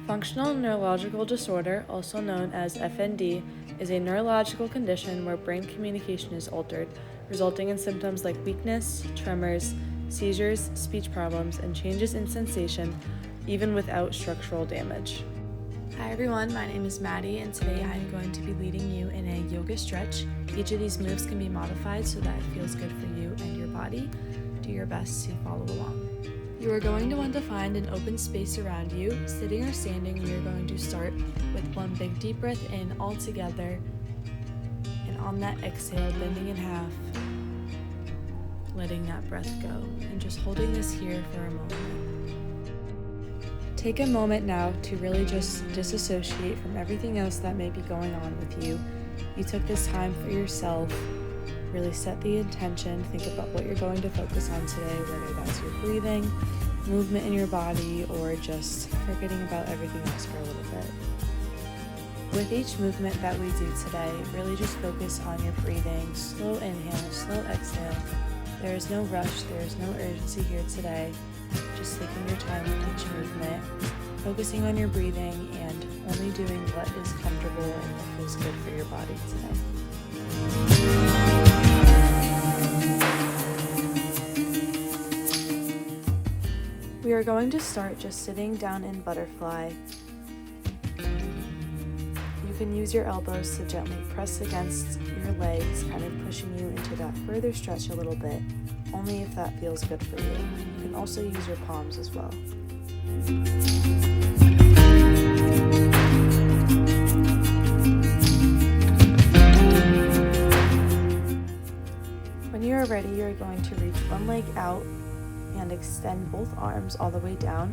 Functional neurological disorder, also known as FND, is a neurological condition where brain communication is altered, resulting in symptoms like weakness, tremors, seizures, speech problems, and changes in sensation, even without structural damage. Hi everyone, my name is Maddie, and today I am going to be leading you in a yoga stretch. Each of these moves can be modified so that it feels good for you and your body. Do your best to follow along. You are going to want to find an open space around you. Sitting or standing, we are going to start with one big deep breath in all together, and on that exhale, bending in half, letting that breath go, and just holding this here for a moment. Take a moment now to really just disassociate from everything else that may be going on with you. You took this time for yourself. Really set the intention. Think about what you're going to focus on today, whether that's your breathing, movement in your body, or just forgetting about everything else for a little bit. With each movement that we do today, really just focus on your breathing. Slow inhale, slow exhale. There is no rush, there is no urgency here today. Just taking your time with each movement, focusing on your breathing, and only doing what is comfortable and what feels good for your body today. We are going to start just sitting down in butterfly. You can use your elbows to gently press against your legs, kind of pushing you into that further stretch a little bit, only if that feels good for you. You can also use your palms as well. When you are ready, you are going to reach one leg out and extend both arms all the way down.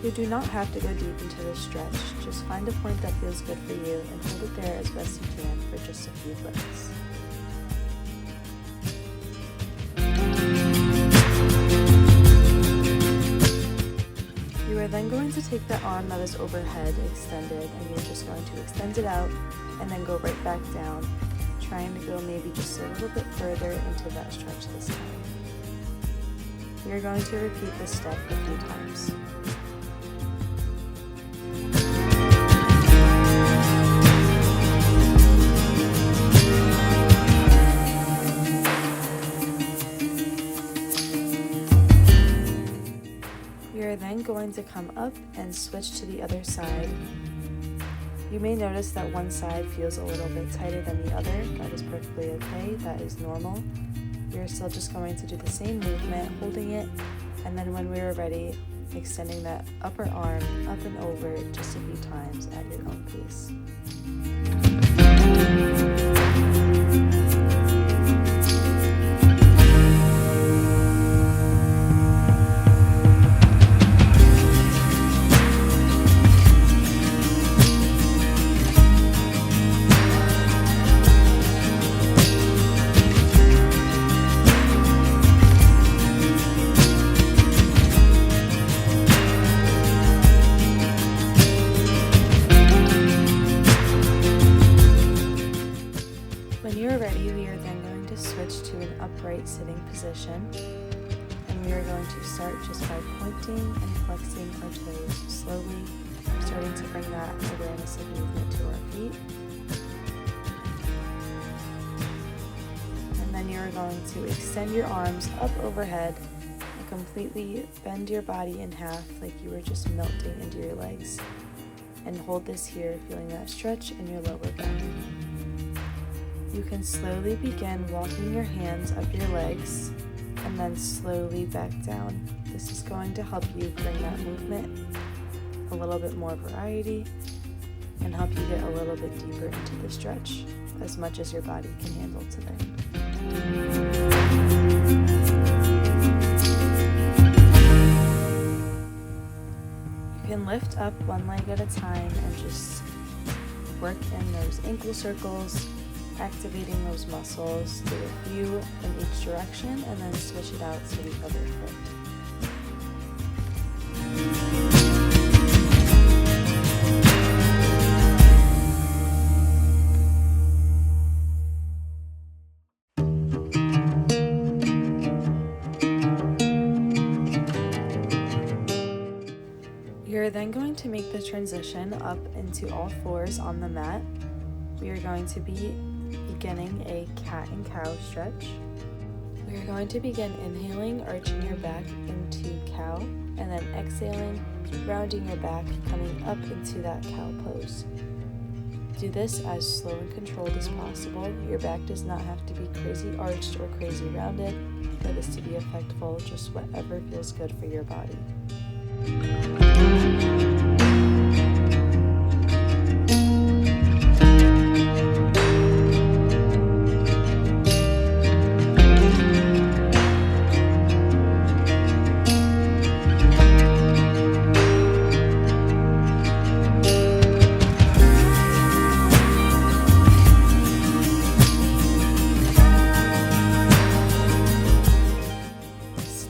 You do not have to go deep into this stretch. Just find a point that feels good for you and hold it there as best you can for just a few breaths. You are then going to take the arm that is overhead extended, and you're just going to extend it out and then go right back down, trying to go maybe just a little bit further into that stretch this time. You're going to repeat this step a few times. You're then going to come up and switch to the other side. You may notice that one side feels a little bit tighter than the other. That is perfectly okay. That is normal. You're still just going to do the same movement, holding it, and then when we are ready, extending that upper arm up and over just a few times at your own pace. When you are ready, we are then going to switch to an upright sitting position, and we are going to start just by pointing and flexing our toes slowly, starting to bring that awareness of movement to our feet. And then you are going to extend your arms up overhead and completely bend your body in half like you were just melting into your legs. And hold this here, feeling that stretch in your lower back. You can slowly begin walking your hands up your legs and then slowly back down. This is going to help you bring that movement a little bit more variety and help you get a little bit deeper into the stretch as much as your body can handle today. You can lift up one leg at a time and just work in those ankle circles, activating those muscles. Do a few in each direction and then switch it out to the other foot. then going to make the transition up into all fours on the mat. We are going to be beginning a cat and cow stretch. We are going to begin inhaling, arching your back into cow, and then exhaling, rounding your back, coming up into that cow pose. Do this as slow and controlled as possible. Your back does not have to be crazy arched or crazy rounded for this to be effectful, just whatever feels good for your body.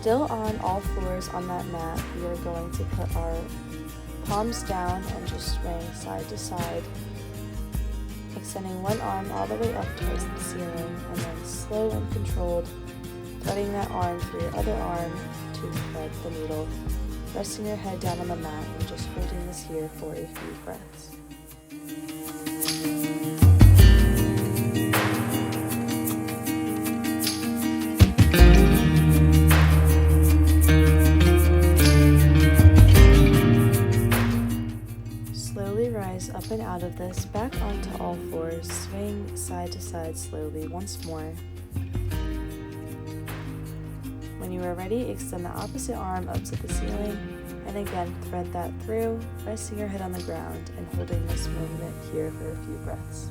Still on all fours on that mat, we are going to put our palms down and just swing side to side, extending one arm all the way up towards the ceiling, and then slow and controlled, threading that arm through your other arm to thread the needle, resting your head down on the mat and just holding this here for a few breaths. Up and out of this, back onto all fours, swing side to side slowly once more. When you are ready, extend the opposite arm up to the ceiling, and again thread that through, resting your head on the ground and holding this movement here for a few breaths.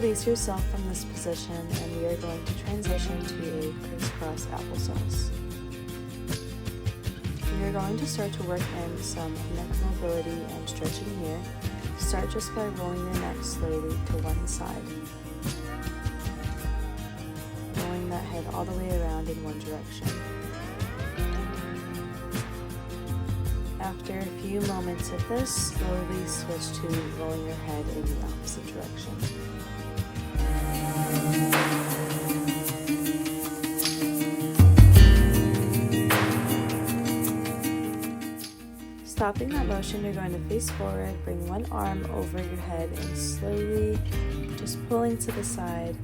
Release yourself from this position, and we are going to transition to a crisscross applesauce. We are going to start to work in some neck mobility and stretching here. Start just by rolling your neck slowly to one side, rolling that head all the way around in one direction. After a few moments of this, slowly switch to rolling your head in the opposite direction. Stopping that motion, you're going to face forward, bring one arm over your head and slowly just pulling to the side,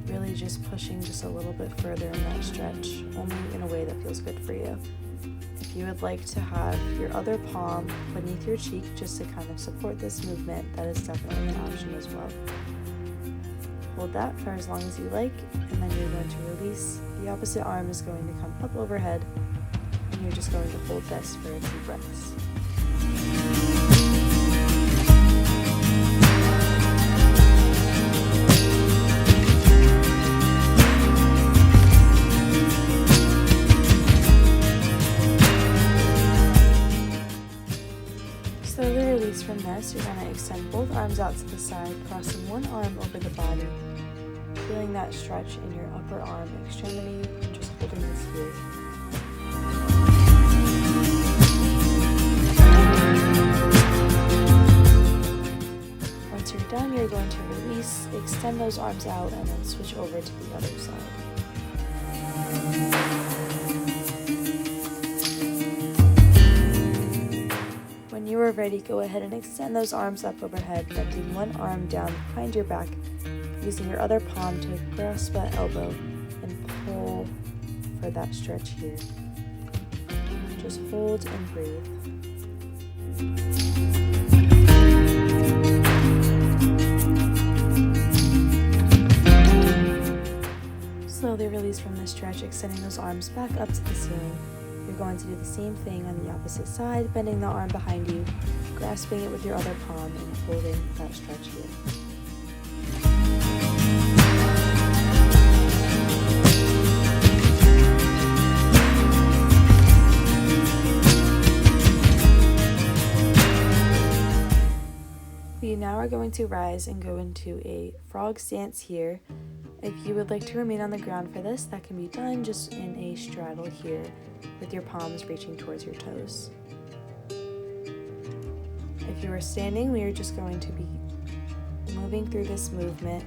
really just pushing just a little bit further in that stretch, only in a way that feels good for you. If you would like to have your other palm beneath your cheek just to kind of support this movement, that is definitely an option as well. Hold that for as long as you like, and then you're going to release. The opposite arm is going to come up overhead, and you're just going to hold this for a few breaths. Slowly release from this. You're going to extend both arms out to the side, crossing one arm over the body, feeling that stretch in your upper arm extremity, and just holding this here. Once you're done, you're going to release, extend those arms out, and then switch over to the other side. When you are ready, go ahead and extend those arms up overhead, bending one arm down behind your back, using your other palm to grasp that elbow and pull for that stretch here. Just hold and breathe. Slowly release from this stretch, extending those arms back up to the ceiling. You're going to do the same thing on the opposite side, bending the arm behind you, grasping it with your other palm, and holding that stretch here. We now are going to rise and go into a frog stance here, If you would like to remain on the ground for this, that can be done just in a straddle here with your palms reaching towards your toes. If you are standing, we are just going to be moving through this movement,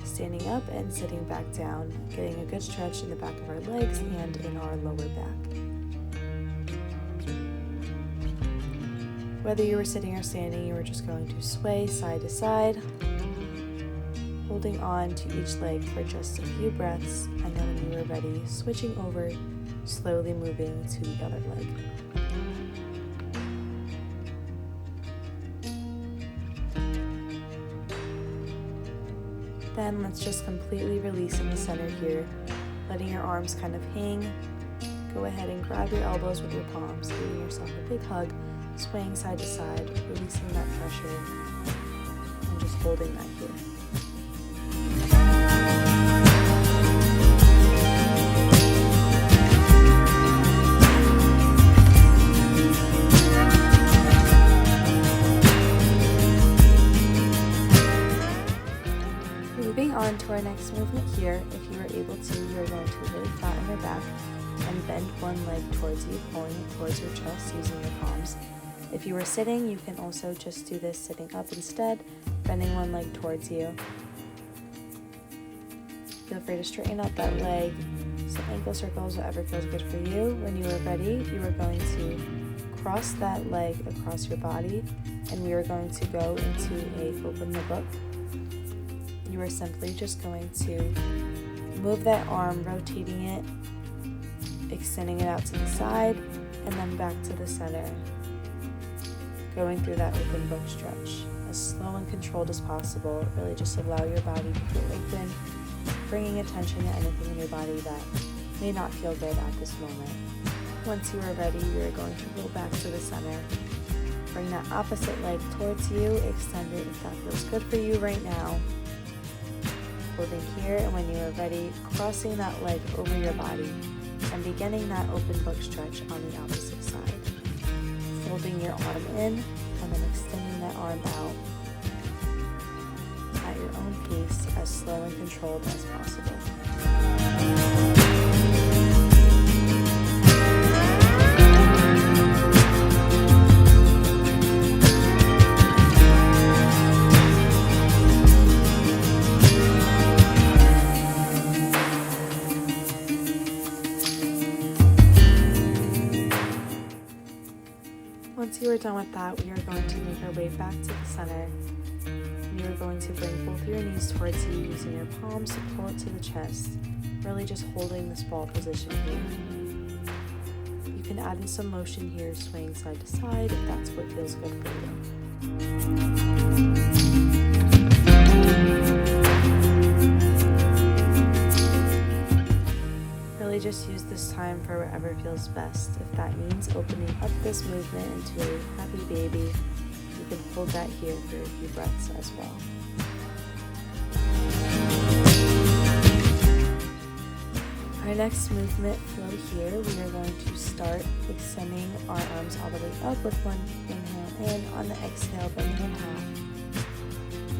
standing up and sitting back down, getting a good stretch in the back of our legs and in our lower back. Whether you were sitting or standing, you are just going to sway side to side, holding on to each leg for just a few breaths, and then when you are ready, switching over, slowly moving to the other leg. Then let's just completely release in the center here, letting your arms kind of hang. Go ahead and grab your elbows with your palms, giving yourself a big hug, swaying side to side, releasing that pressure, and just holding that here. Moving on to our next movement here, if you are able to, you are going to really flatten your back and bend one leg towards you, pulling it towards your chest using your palms. If you were sitting, you can also just do this sitting up instead, bending one leg towards you. Feel free to straighten out that leg, some ankle circles, whatever feels good for you. When you are ready, you are going to cross that leg across your body, and we are going to go into a open the book. You are simply just going to move that arm, rotating it, extending it out to the side, and then back to the center. Going through that open book stretch as slow and controlled as possible. Really just allow your body to feel open, bringing attention to anything in your body that may not feel good at this moment. Once you are ready, you are going to roll back to the center. Bring that opposite leg towards you, extend it if that feels good for you right now. Holding here, and when you are ready, crossing that leg over your body and beginning that open book stretch on the opposite side. Folding your arm in and then extending that arm out at your own pace, as slow and controlled as possible. Once you are done with that, we are going to make our way back to the center. You are going to bring both your knees towards you using your palms to pull it to the chest, really just holding this ball position here. You can add in some motion here, swaying side to side if that's what feels good for you. Just use this time for whatever feels best. If that means opening up this movement into a happy baby, you can hold that here for a few breaths as well. Our next movement flow here, we are going to start extending our arms all the way up with one inhale in. On the exhale, bending in half.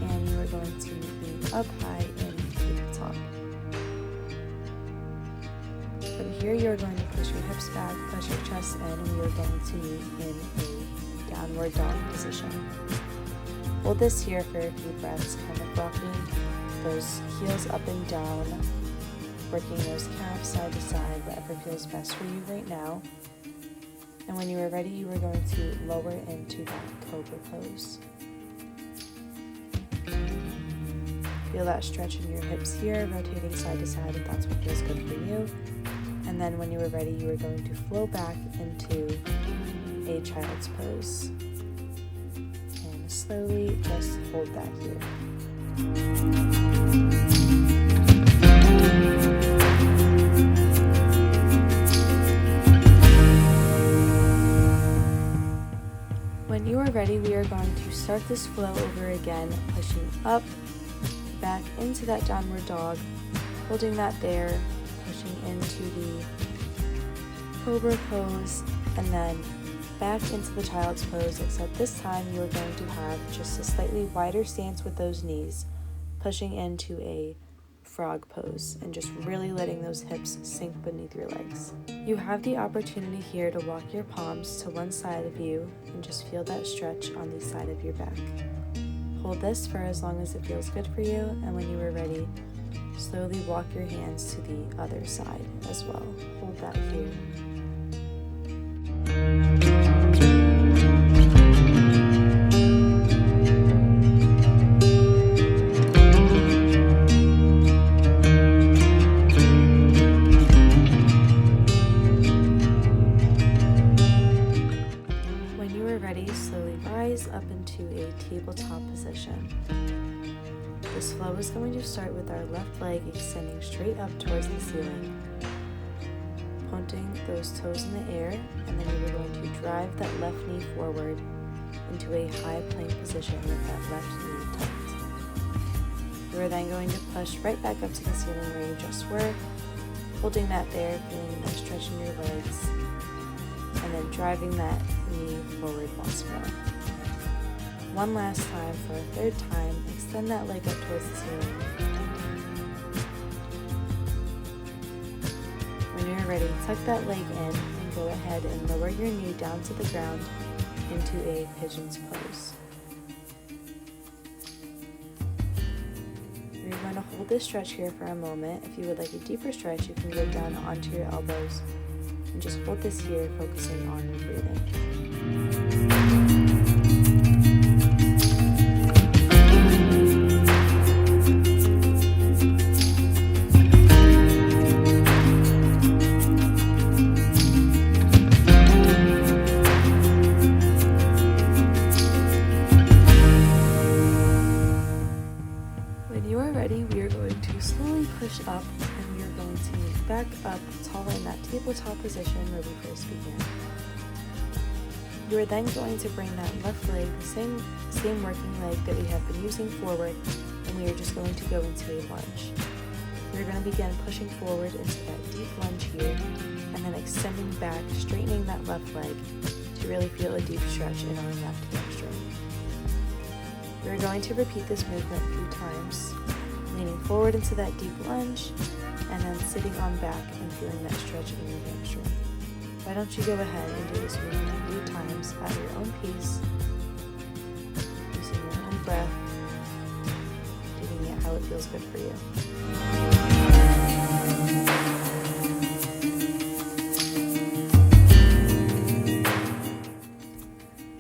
And you are going to move up high into the top. From here, you're going to push your hips back, push your chest in, and we are going to meet in a downward dog position. Hold this here for a few breaths, kind of rocking those heels up and down, working those calves side to side, whatever feels best for you right now. And when you are ready, you are going to lower into that cobra pose. Feel that stretch in your hips here, rotating side to side if that's what feels good for you. And then when you are ready, you are going to flow back into a child's pose. And slowly just hold that here. When you are ready, we are going to start this flow over again, pushing up, back into that downward dog, holding that there, pushing into the cobra pose, and then back into the child's pose, except this time you are going to have just a slightly wider stance with those knees, pushing into a frog pose and just really letting those hips sink beneath your legs. You have the opportunity here to walk your palms to one side of you and just feel that stretch on the side of your back. Hold this for as long as it feels good for you, and when you are ready, slowly walk your hands to the other side as well. Hold that here. When you are ready, slowly rise up into a tabletop position. This flow is going to start with our left leg extending straight up towards the ceiling, pointing those toes in the air, and then you are going to drive that left knee forward into a high plank position with that left knee tucked. You are then going to push right back up to the ceiling where you just were, holding that there, feeling that stretch in your legs, and then driving that knee forward once more. One last time for a third time, extend that leg up towards the ceiling. When you're ready, tuck that leg in and go ahead and lower your knee down to the ground into a pigeon's pose. You're going to hold this stretch here for a moment. If you would like a deeper stretch, you can go down onto your elbows and just hold this here, focusing on your breathing. When you are ready, we are going to slowly push up, and we are going to move back up, taller in that tabletop position where we first began. You are then going to bring that left leg, the same working leg that we have been using, forward, and we are just going to go into a lunge. We're going to begin pushing forward into that deep lunge here, and then extending back, straightening that left leg to really feel a deep stretch in our left hamstring. We're going to repeat this movement a few times, leaning forward into that deep lunge, and then sitting on back and feeling that stretch in your hamstring. Why don't you go ahead and do this movement a few times at your own pace, using your own breath, doing it how it feels good for you.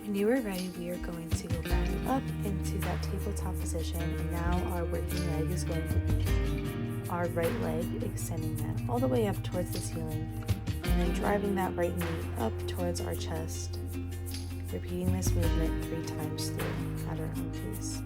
When you are ready, we are going to go back up into that tabletop position, and now our working leg is going to be our right leg, extending that all the way up towards the ceiling, and then driving that right knee up towards our chest, repeating this movement 3 times through at our own pace.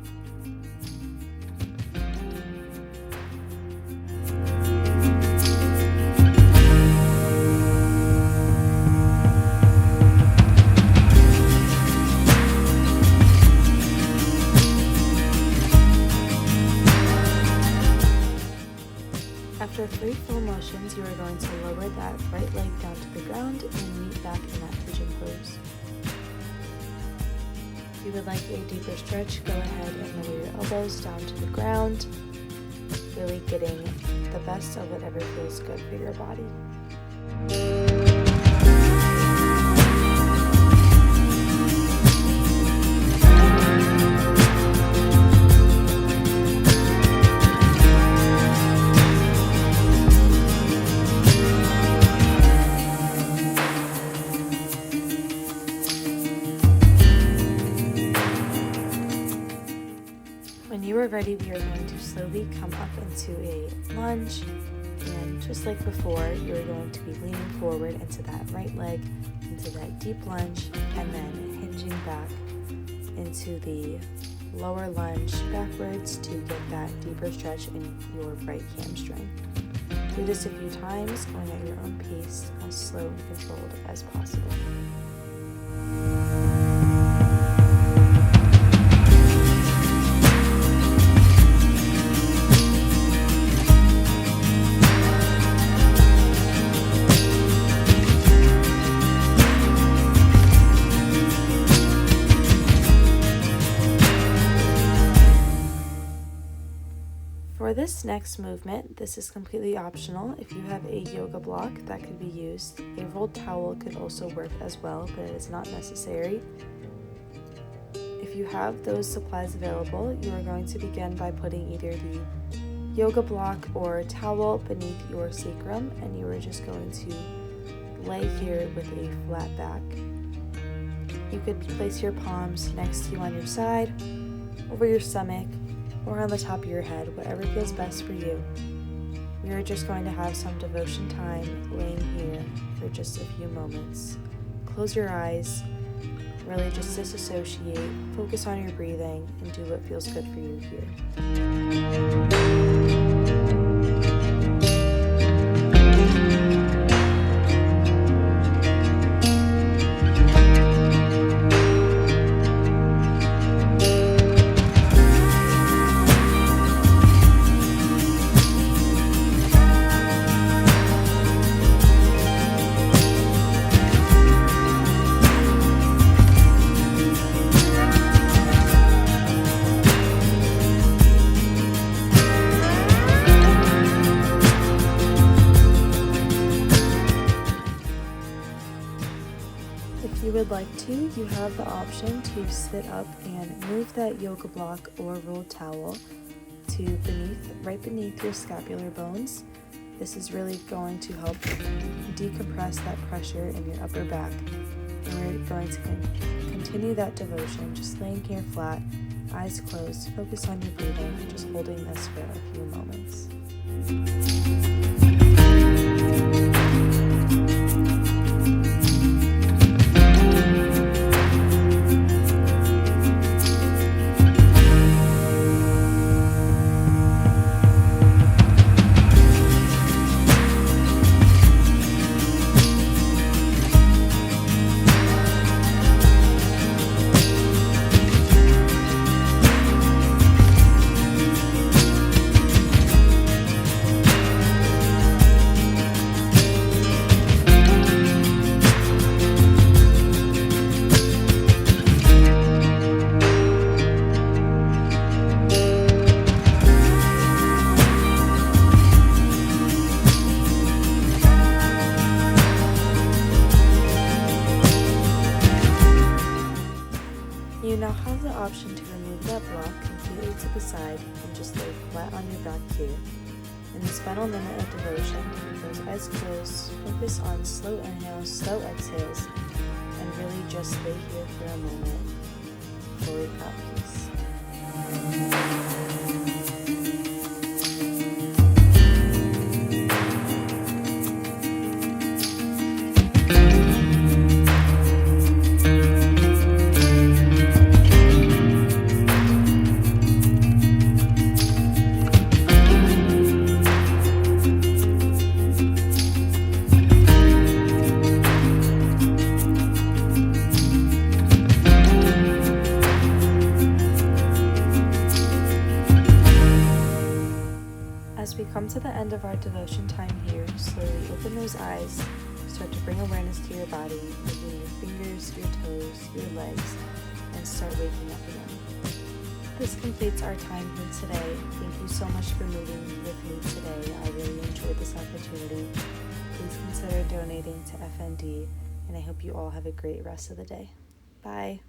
After 3 full motions, you are going to lower that right leg down to the ground and meet back in that pigeon pose. If you would like a deeper stretch, go ahead and lower your elbows down to the ground, really getting the best of whatever feels good for your body. When you are ready, we are going to slowly come up into a lunge, and just like before, you are going to be leaning forward into that right leg, into that deep lunge, and then hinging back into the lower lunge backwards to get that deeper stretch in your right hamstring. Do this a few times, going at your own pace, as slow and controlled as possible. For For this next movement, this is completely optional. If you have a yoga block, that could be used. A rolled towel could also work as well, but it is not necessary. If you have those supplies available, you are going to begin by putting either the yoga block or towel beneath your sacrum, and you are just going to lay here with a flat back. You could place your palms next to you on your side, over your stomach, or on the top of your head, whatever feels best for you. We are just going to have some devotion time laying here for just a few moments. Close your eyes, really just disassociate, focus on your breathing, and do what feels good for you here. If you would like to, you have the option to sit up and move that yoga block or rolled towel to right beneath your scapular bones. This is really going to help decompress that pressure in your upper back. And we're going to continue that devotion, just laying here flat, eyes closed, focus on your breathing, just holding this for a few moments. You now have the option to remove that block completely to the side and just lay flat on your back here. In this final minute of devotion, keep those eyes closed, focus on slow inhales, slow exhales, and really just lay here for a moment, fully at peace. As we come to the end of our devotion time here, slowly open those eyes, start to bring awareness to your body, moving your fingers, your toes, your legs, and start waking up again. This completes our time here today. Thank you so much for moving with me today. I really enjoyed this opportunity. Please consider donating to FND, and I hope you all have a great rest of the day. Bye.